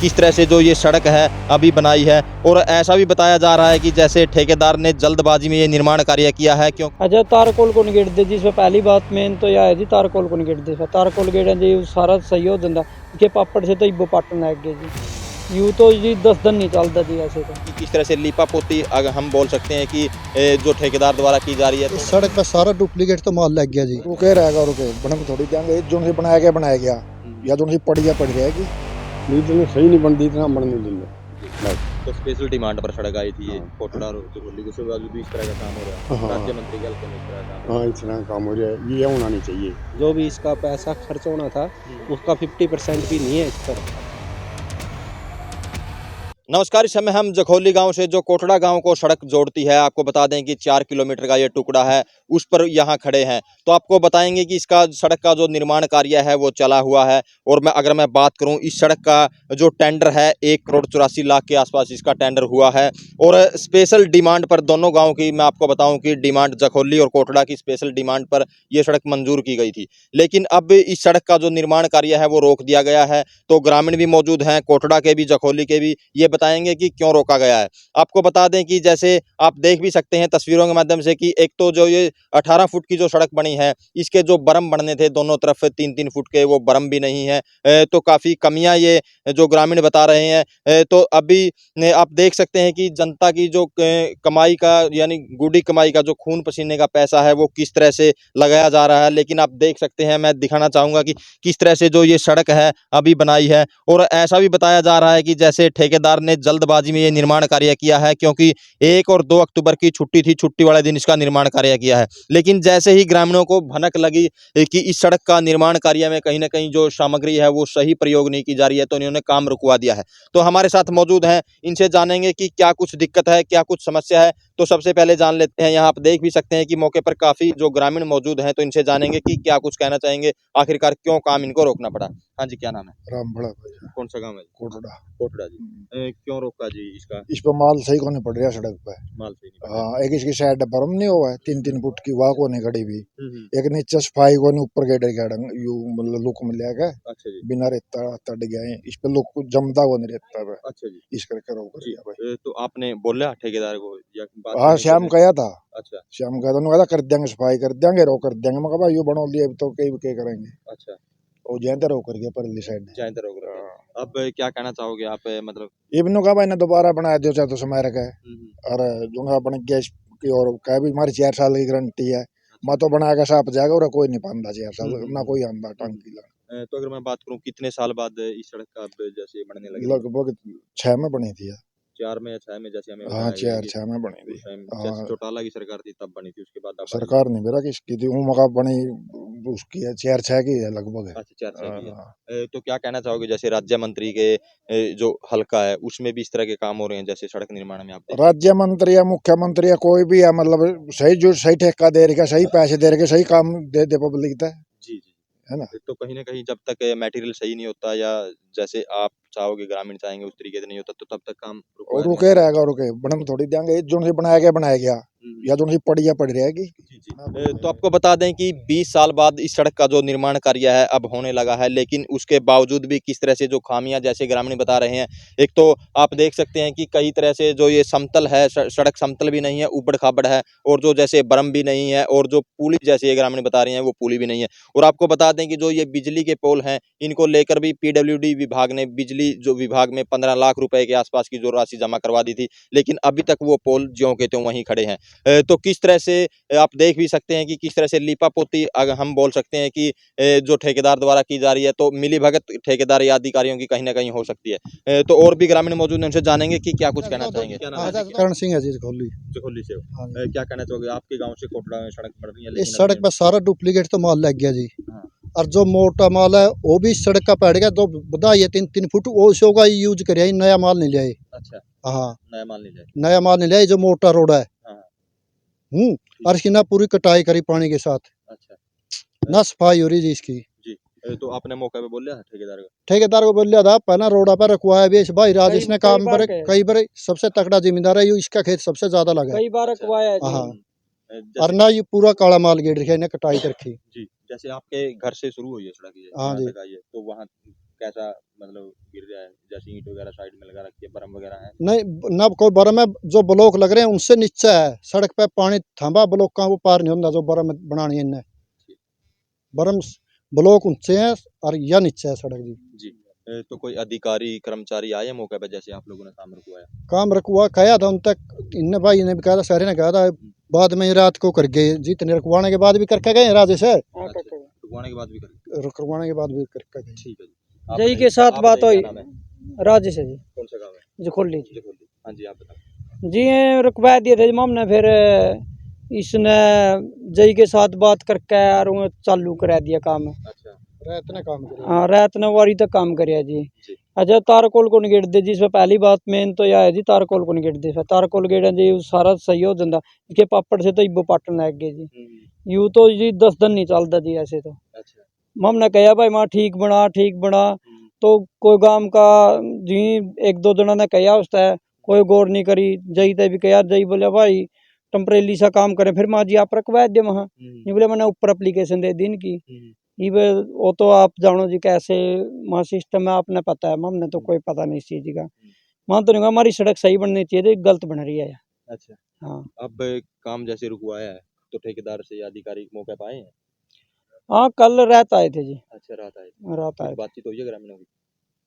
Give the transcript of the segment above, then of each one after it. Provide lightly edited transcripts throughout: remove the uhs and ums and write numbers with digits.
किस तरह से जो ये सड़क है अभी बनाई है। और ऐसा भी बताया जा रहा है कि जैसे ठेकेदार ने जल्दबाजी में ये निर्माण कार्य किया है। क्यों अच्छा तारकोल को निगेड़ दे जिसमें पहली बात मेन तो यह है जी तारकोल को निगेड़ दे तारकोल गेड़ जी सारा सही हो जाता के पापड़ से तो इब्बो पाटन लग गए जी यूँ तो जी 10 दिन नहीं चलता जी ऐसे तो कि किस तरह से लीपा पोती अगर हम बोल सकते हैं कि जो ठेकेदार द्वारा की जा रही है। इस सड़क पर सारा डुप्लीकेट तो माल लग गया जी। रुके रहेगा रुके बन थोड़ी देंगे जो से बनाया गया या जो से पड़ी रहेगी इतनी सही नहीं बनती इतना बनने देंगे। तो स्पेशल डिमांड पर सड़क आई थी ये हाँ। कोटड़ा और जोली उसके बावजूद भी इस तरह का काम हो रहा है। हाँ। राज्य मंत्री के हल्के में इस तरह का काम हाँ इतना काम हो रहा है ये होना नहीं चाहिए। जो भी इसका पैसा खर्च होना था उसका 50% भी नहीं है इस पर। नमस्कार, इस समय हम जखौली गांव से जो कोटड़ा गांव को सड़क जोड़ती है, आपको बता दें कि 4 किलोमीटर का ये टुकड़ा है, उस पर यहाँ खड़े हैं। तो आपको बताएंगे कि इसका सड़क का जो निर्माण कार्य है वो चला हुआ है। और अगर मैं बात करूं इस सड़क का जो टेंडर है 1,84,00,000 के आसपास इसका टेंडर हुआ है। और स्पेशल डिमांड पर दोनों गाँव की मैं आपको बताऊँ कि डिमांड जखौली और कोटड़ा की स्पेशल डिमांड पर यह सड़क मंजूर की गई थी। लेकिन अब इस सड़क का जो निर्माण कार्य है वो रोक दिया गया है। तो ग्रामीण भी मौजूद हैं, कोटड़ा के भी, जखौली के भी, ये बताएंगे कि क्यों रोका गया है। आपको बता दें कि जैसे आप देख भी सकते हैं तस्वीरों के माध्यम से कि एक तो जो ये 18 फुट की जो सड़क बनी है, इसके जो बरम बनने थे दोनों तरफ 3-3 फुट के, वो बरम भी नहीं है। तो काफ़ी कमियां ये जो ग्रामीण बता रहे हैं। तो अभी आप देख सकते हैं कि जनता की जो कमाई का यानी गुडी कमाई का जो खून पसीने का पैसा है वो किस तरह से लगाया जा रहा है। लेकिन आप देख सकते हैं, मैं दिखाना चाहूँगा कि किस तरह से जो ये सड़क है अभी बनाई है। और ऐसा भी बताया जा रहा है कि जैसे ठेकेदार ने जल्दबाजी में ये निर्माण कार्य किया है, क्योंकि 1 और 2 अक्टूबर की छुट्टी थी, छुट्टी वाले दिन इसका निर्माण कार्य किया है। लेकिन जैसे ही ग्रामीणों को भनक लगी कि इस सड़क का निर्माण कार्य में कहीं ना कहीं जो सामग्री है वो सही प्रयोग नहीं की जा रही है, तो इन्होंने काम रुकवा दिया है। तो हमारे साथ मौजूद हैं, इनसे जानेंगे कि क्या कुछ दिक्कत है, क्या कुछ समस्या है। तो सबसे पहले जान लेते हैं, यहाँ आप देख भी सकते हैं कि मौके पर काफी जो ग्रामीण मौजूद हैं, तो इनसे जानेंगे कि क्या कुछ कहना चाहेंगे, आखिरकार क्यों काम इनको रोकना पड़ा। हाँ जी, क्या नाम है? राम बड़ा भाई कौन सा गाँव है? कोटड़ा। कोटड़ा जी। क्यों रोका जी इसका? इस पे माल सही को नहीं पड़ रहा सड़क पे। माल सही नहीं हाँ एक इसकी साइड बरम नहीं हुआ है 3-3 फुट की वहाँ को नहीं खड़ी भी। पड़ा। एक नीचे सफाई को नहीं ऊपर गेडर गया यू मतलब लुक में लिया गया अच्छा जी। बिना रेता तट गया है इस पे लोग को जमदा को नहीं रहता है अच्छा जी। इस करके रोक जी। दिया भाई। तो आपने बोला ठेकेदार को या बात हाँ करने की श्याम कोशिश? गया था अच्छा श्याम गया था उन्होंने कहा था कर देंगे सफाई कर देंगे रो कर देंगे मैं कहा भाई यू बना दिया अब तो कई क्या करेंगे अच्छा। वो जयंत रो कर गया परली साइड। जय रोक रहे थे। अब क्या कहना चाहोगे आप, मतलब? इब्नु का भाई ने दोबारा बना दियो चाहे तो समय रखा है हम्म। और जो बन गया की और कह भी हमारी 4 साल की गारंटी है मैं तो बना के साफ जाएगा और कोई नहीं पांदा 4 साल ना कोई आंदा टंकी ला। तो अगर मैं बात करूं कितने साल बाद इस सड़क का अब जैसे बनने लगे? लगभग 6 में बनी थी 4 में या 6 में, जैसे हमें हाँ बताया गया 4-6 में बनी थी। उस टाइम हाँ जैसे चौटाला की सरकार थी तब बनी थी, उसके बाद अब आई। सरकार नहीं मेरा किसकी थी वो मका बनी उसकी है 4-6 की है लगभग है। अच्छा, 4-6 की है। हाँ। तो क्या कहना चाहोगे जैसे राज्य मंत्री के जो हल्का है उसमें भी इस तरह के काम हो रहे हैं, जैसे सड़क निर्माण में आप देख राज्य मंत्री या मुख्यमंत्री या कोई भी है मतलब सही जो सही ठेका दे रहा सही पैसे दे रहे सही काम दे पब्लिक का जी जी है ना। तो कहीं ना कहीं जब तक मटेरियल सही नहीं होता या जैसे आप चाहोगे, ग्रामीण चाहेंगे उस तरीके से नहीं होता, तो तब तक काम रुकवाया और नहीं रुके जाता। रहेगा रुके बनम थोड़ी देंगे जो से बनाया गया या जो से पड़ी रहेगी। जी जी। तो आपको बता दें कि 20 साल बाद इस सड़क का जो निर्माण कार्य है अब होने लगा है, लेकिन उसके बावजूद भी किस तरह से जो खामियां जैसे ग्रामीण बता रहे हैं, एक तो आप देख सकते हैं कि कई तरह से जो ये समतल है, सड़क समतल भी नहीं है, ऊबड़ खाबड़ है, और जो जैसे बरम भी नहीं है, और जो पुली जैसे ये ग्रामीण बता रहे हैं वो पुली भी नहीं है। और आपको बता दें कि जो ये बिजली के पोल हैं, इनको लेकर भी पीडब्ल्यूडी विभाग ने, बिजली जो विभाग में 15 लाख रुपए के आसपास की जो राशि जमा करवा दी थी, लेकिन अभी तक वो पोल ज्यों के त्यों वहीं खड़े हैं। तो किस तरह से आप देख भी सकते हैं कि किस तरह से लीपापोती अगर हम बोल सकते हैं कि जो ठेकेदार द्वारा की जा रही है, तो मिलीभगत ठेकेदार या अधिकारियों की कहीं ना कहीं हो सकती है। तो और भी ग्रामीण मौजूद हैं, उनसे जानेंगे कि क्या कुछ कहना चाहेंगे। क्या नाम है? करण सिंह है जी खोली। जखोली से हो। हाँ क्या कहना चाहोगे, आपके गांव से कोटड़ा में सड़क बन रही है, इस लेकिन सड़क अभी- पर सारा डुप्लीकेट तो माल लग गया जी। हाँ। और जो मोटा माल है वो भी इस सड़क का पड़ गया तो बधाई है 3-3 फुट वो सो का यूज करे नया माल नहीं लिया। अच्छा, हाँ नया माल नहीं जाए। नया माल नहीं लिया जो मोटा रोड है। हाँ। और इसकी ना पूरी कटाई करी पानी के साथ अच्छा ना सफाई हो रही जी इसकी। जी। तो आपने मौके पे बोला ठेकेदार को? ठेकेदार को बोल लिया था पहला रोड पर रखवाया भी इस भाई राजेश ने कई काम बार पर कहे। कई बार सबसे तकड़ा जिम्मेदार है ये इसका खेत सबसे ज्यादा लगा है। कई बार अच्छा। अखवाया जी। हाँ जैसे और ना ये पूरा काला माल गेड़ रखा है इन्हें कटाई कर रखी। जी, जैसे आपके घर से शुरू हुई है सड़क, ये हाँ यहाँ जी। तक आई है, तो वहाँ कैसा मतलब गिर रहा है, जैसे ईंट वगैरह साइड में लगा रखी है, बर्म वगैरह है? नहीं ना कोई बर्म है, जो ब्लॉक लग रहे हैं उनसे नीचे है सड़क पे पानी थांबा, ब्लॉक का वो पार नहीं होता जो बर्म बनानी है इनने। बर्म ब्लॉक ऊंचे हैं और या नीचे है सड़क जी। जी। तो कोई अधिकारी कर्मचारी आए मौके पे जैसे आप लोगों ने काम रुकवाया? काम रखवा कहा था उन तक, इनने भाई ने भी कहा था, सारे ने कहा था, बाद में ही रात को कर गए, जितने रुकवाने के बाद भी करके गए राजे से, रुकवाने के बाद भी कर? रुकवाने के बाद भी करके गए। ठीक है जी। जय के साथ बात हुई राजेश है जी, कौन सा गाँव है? जखोली जी। जखोली। हाँ जी, आप बताओ। जी ये रुकवा दिए थे जमाम ने, फिर इसने जय के साथ बात करके और वो चालू करा दिया काम। अच्छा। रात ने काम किया। हाँ रात ने वारी तक काम करिया जी। जी। अच्छा तारकोल को निगेट दे जी, इसमें पहली बात मेन तो यह है जी, तारकोल को निगेट दे, तारकोल गेट जी सारा सही हो जाता, इसके पापड़ से तो इब्बो पाटन लग गए जी। यूँ तो जी 10 दिन नहीं चलता जी ऐसे तो। अच्छा। हमने कहा भाई माँ ठीक बना, तो कोई गांव का जी 1-2 जना ने कहा उससे, कोई गौर नहीं करी। जई ते भी कहा, जई बोले भाई टेम्परेली सा काम करे, फिर माँ जी आप रखवा दे वहाँ, नहीं बोले मैंने ऊपर एप्लीकेशन दे दी इनकी। ये वो तो आप जानो जी कैसे माँ सिस्टम है, आपने पता है, हमने तो कोई पता नहीं इस चीज का। माँ तो नहीं, हमारी सड़क सही बननी चाहिए, गलत बन रही है। अच्छा। हाँ अब काम जैसे रुकवाया है तो ठेकेदार से या अधिकारी मौके पे आए हैं? हाँ कल रात आए थे जी, अच्छा, रात आए? रात आए कुछ थे। बातचीत हुई है ग्रामीणों की?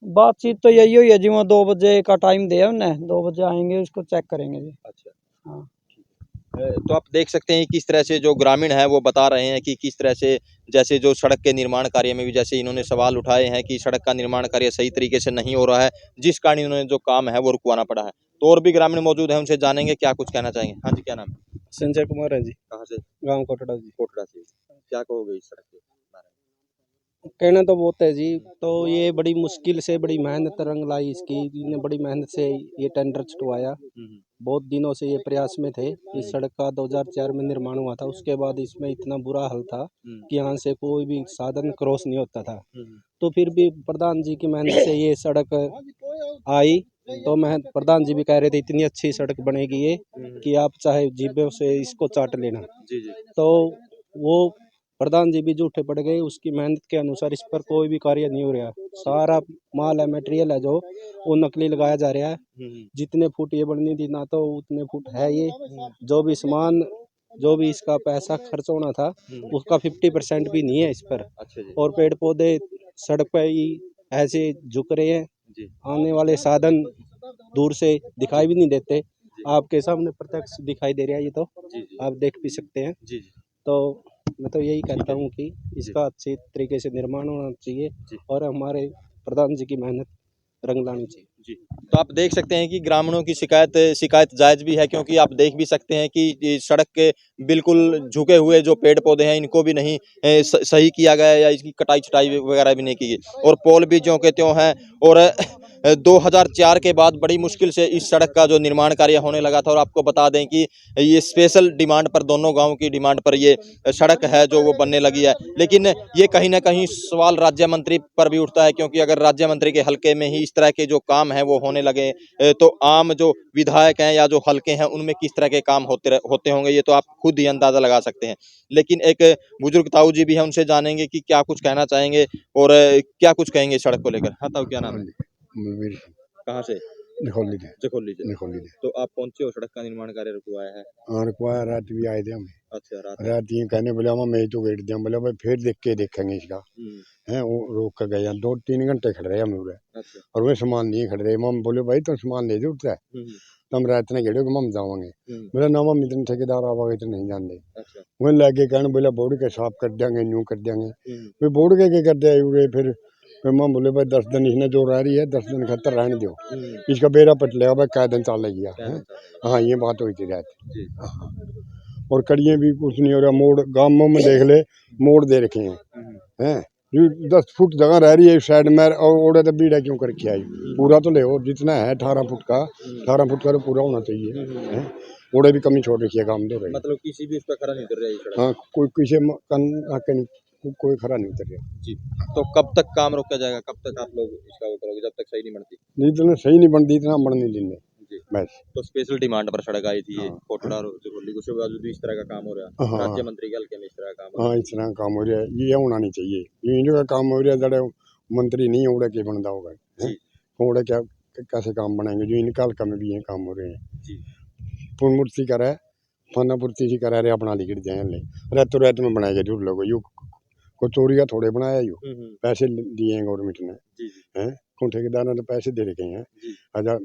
बातचीत तो यही हुई है जी, वहाँ 2 बजे का टाइम दिया उन्हें, 2 बजे आएंगे, उसको चेक करेंगे जी। अच्छा। हाँ तो आप देख सकते हैं किस तरह से जो ग्रामीण है वो बता रहे हैं कि किस तरह से जैसे जो सड़क के निर्माण कार्य में भी जैसे इन्होंने सवाल उठाए हैं कि सड़क का निर्माण कार्य सही तरीके से नहीं हो रहा है, जिस कारण इन्होंने जो काम है वो रुकवाना पड़ा है। तो और भी ग्रामीण मौजूद हैं, उनसे जानेंगे क्या कुछ कहना चाहेंगे। हाँ जी, क्या नाम है? संजय कुमार है जी, कहाँ से? गांव कोटड़ा जी। कोटड़ा से। क्या कहोगे इस सड़क के बारे कहना तो बहुत है जी, तो ये बड़ी मुश्किल से बड़ी मेहनत रंग लाई इसकी, इन्हें बड़ी मेहनत से ये टेंडर छुटवाया। में? बहुत दिनों से ये प्रयास में थे। इस सड़क का 2004 में निर्माण हुआ था, उसके बाद इसमें इतना बुरा हाल था कि यहाँ से कोई भी साधन क्रॉस नहीं होता था। तो फिर भी प्रधान जी की मेहनत से ये सड़क आई, तो मैं प्रधान जी भी कह रहे थे इतनी अच्छी सड़क बनेगी ये कि आप चाहे जीभों से इसको चाट लेना। जी जी। तो वो प्रधान जी भी झूठे पड़ गए, उसकी मेहनत के अनुसार इस पर कोई भी कार्य नहीं हो रहा। सारा माल है, मटेरियल है जो वो नकली लगाया जा रहा है। जितने फुट ये बननी थी ना तो उतने फुट है ये। जो भी सामान, जो भी इसका पैसा खर्च होना था उसका 50% भी नहीं है इस पर। अच्छा जी। और पेड़ पौधे सड़क पर ही ऐसे झुक रहे हैं, जी आने वाले साधन दूर से दिखाई भी नहीं देते। आपके सामने प्रत्यक्ष दिखाई दे रहा है ये, तो जी जी आप देख भी सकते हैं। जी जी। तो मैं तो यही कहता हूँ कि इसका अच्छी तरीके से निर्माण होना चाहिए जी। और हमारे प्रधान जी की मेहनत रंग लानी चाहिए। जी। तो आप देख सकते हैं कि ग्रामीणों की शिकायत जायज़ भी है, क्योंकि आप देख भी सकते हैं कि ये सड़क के बिल्कुल झुके हुए जो पेड़ पौधे हैं इनको भी नहीं सही किया गया है या इसकी कटाई छटाई वगैरह भी नहीं की गई, और पोल भी ज्यों के त्यों हैं। और 2004 के बाद बड़ी मुश्किल से इस सड़क का जो निर्माण कार्य होने लगा था। और आपको बता दें कि ये स्पेशल डिमांड पर, दोनों गाँव की डिमांड पर ये सड़क है जो वो बनने लगी है। लेकिन ये कहीं ना कहीं सवाल राज्य मंत्री पर भी उठता है, क्योंकि अगर राज्य मंत्री के हल्के में ही इस तरह के जो काम है वो होने लगे तो आम जो विधायक हैं या जो हल्के हैं उनमें किस तरह के काम होते होंगे, ये तो आप खुद ही अंदाजा लगा सकते हैं। लेकिन एक बुजुर्ग ताऊ जी भी हैं, उनसे जानेंगे कि क्या कुछ कहना चाहेंगे और क्या कुछ कहेंगे सड़क को लेकर। हाँ ताऊ, क्या नाम है? बलबीर कहाँ से? निखोली थे। जखोली से। निखोली थे। तो आप पहुंचे हो, सड़क का निर्माण कार्य रुकवाया है? हाँ रुकवाया, रात भी आए थे हम। अच्छा, रात रात ये कहने बोले हम मैं तो गेट दिया, बोले भाई फिर देख के देखेंगे इसका। हैं वो रोक कर गए, 2-3 घंटे खड़े रहे हम उरे। अच्छा। और वे सामान नहीं खड़े रहे। मम बोले भाई तुम सामान ले दो उठता है, तुम रात ने गेड़ो कि मम जाओगे। बोले ना मम इतने ठेकेदार आवागे तो नहीं जान दे। अच्छा। वही लाके कहने बोले बोर्ड के साफ कर देंगे, न्यू कर देंगे। वे बोर्ड के कर दे उरे। फिर मम बोले भाई 10 दिन इसने जो रह रही है 10 दिन खतर रहने दो, इसका बेरा पट लेगा भाई, कै दिन चल गया। हाँ ये बात हुई थी रात। और कड़िए भी कुछ नहीं हो रहा। मोड़ गाँव में देख ले, मोड़ दे रखे हैं। 10 फुट जगह रह रही है साइड में, और ओढ़े तो बीड़ा क्यों करके आई। पूरा तो ले, और जितना है 18 फुट का, 18 फुट का तो पूरा होना चाहिए। ओढ़े भी कमी छोड़ रखी है, काम दो रही। मतलब किसी भी उस पर खरा नहीं उतर रही सड़क? हाँ कोई किसी कोई खरा नहीं उतर रहा। जी। तो कब तक काम रोका जाएगा, कब तक आप लोग इसका वो करोगे, जब तक सही नहीं बनती? इतना सही नहीं बनती, इतना बढ़ने देंगे जी। बस। तो स्पेशल डिमांड पर सड़क आई थी ये हाँ। कोटड़ा और जखोली, उसके बावजूद भी इस तरह का काम हो रहा है। हाँ। राज्य मंत्री के हल्के में इस तरह का काम हो रहा हाँ इस तरह काम हो रहा है, ये होना नहीं चाहिए। ये इनका काम हो रहा है, जड़े मंत्री नहीं उड़े के बनता होगा जी। उड़े क्या कैसे काम बनाएंगे जो इनका हल्का में भी ये काम हो रहे हैं जी। पूर्णमूर्ति करे फाना पूर्ति सी करा रहे अपना लिखट जाए ले रातों रात में बनाएगा जरूर लोग यू को चोरिया थोड़े बनाया यू पैसे दिए हैं गवर्नमेंट ने जी। हैं कौन ठेकेदार ने तो पैसे दे रखे हैं जी। हजार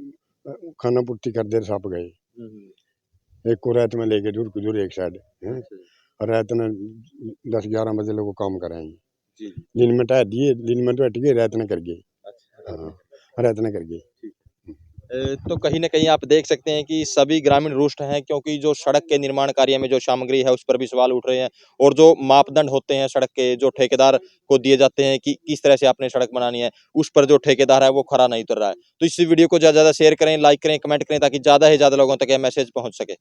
खाना पूर्ति कर दे सप गए एक को रात में लेके जरूर कुजूर एक साइड हैं और रात में 10-11 बजे लोग काम कराएंगे जी। दिन में टा दिए दिन में तो हट गए रात में कर गए अच्छा। हाँ रात में कर गए तो कहीं न कहीं आप देख सकते हैं कि सभी ग्रामीण रुष्ट हैं क्योंकि जो सड़क के निर्माण कार्य में जो सामग्री है उस पर भी सवाल उठ रहे हैं और जो मापदंड होते हैं सड़क के जो ठेकेदार को दिए जाते हैं कि किस तरह से आपने सड़क बनानी है उस पर जो ठेकेदार है वो खरा नहीं उतर रहा है। तो इस वीडियो को ज़्यादा से ज़्यादा शेयर करें, लाइक करें, कमेंट करें ताकि ज़्यादा से ज़्यादा लोगों तक यह मैसेज पहुँच सके।